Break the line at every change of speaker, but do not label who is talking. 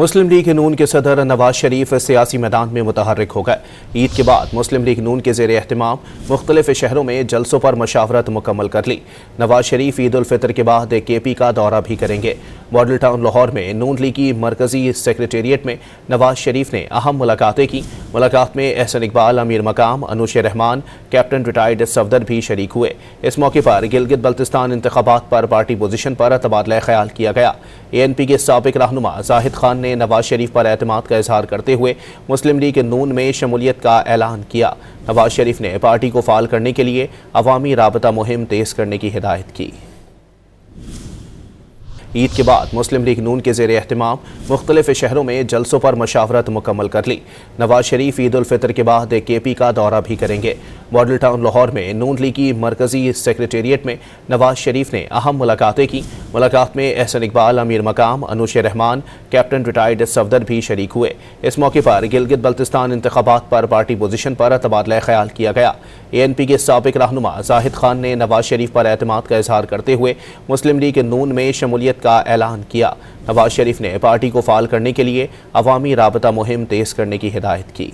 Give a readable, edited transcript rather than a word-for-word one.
मुस्लिम league नून के सदर नवाज शरीफ सियासी मैदान में मुतहर्रिक हो गए। ईद के बाद मुस्लिम लीग नून के ज़ेर एहतमाम मुख्तलिफ शहरों में जलसों पर मशावरत मुकम्मल कर ली। नवाज शरीफ ईद उल फितर के बाद KP का दौरा भी करेंगे। मॉडल टाउन लाहौर में नून लीग की मरकजी सेक्रेटेरिएट में नवाज शरीफ ने अहम मुलाकातें की। मुलाकात में एहसन इकबाल, अमीर मकाम, अनुश रहमान, कैप्टन रिटायर्ड सफदर भी शरीक हुए। इस मौके पर गिलगित बल्तिस्तान इंतखाबात पर पार्टी पोजीशन पर तबादला ख्याल किया गया। ANP के साबिक रहनुमा जाहिद खान ने नवाज शरीफ पर एतमाद का इजहार करते हुए मुस्लिम लीग नून में शमूलियत का ऐलान किया। नवाज शरीफ ने पार्टी को फाल करने के लिए अवामी राबता मुहिम तेज करने की हिदायत की। ईद के बाद मुस्लिम लीग नून के ज़ेर एहतमाम मुख्तलिफ शहरों में जलसों पर मशावरत मुकम्मल कर ली। नवाज शरीफ ईद उल फितर के बाद KP का दौरा भी करेंगे। मॉडल टाउन लाहौर में नून लीग की मरकजी सेक्रेटेरिएट में नवाज शरीफ ने अहम मुलाकातें की। मुलाकात में एहसन इकबाल, अमीर मकाम, अनुश रहमान, कैप्टन रिटायर्ड सफदर भी शरीक हुए। इस मौके पर गिलगित बल्तिस्तान इंतखाबात पर पार्टी पोजीशन पर तबादला ख्याल किया गया। ANP के साबिक रहनुमा जाहिद खान ने नवाज शरीफ पर एतमाद का इजहार करते हुए मुस्लिम लीग नून में शमूलियत का ऐलान किया। नवाज शरीफ ने पार्टी को फाल करने के लिए अवामी राबता मुहिम तेज करने की हिदायत की।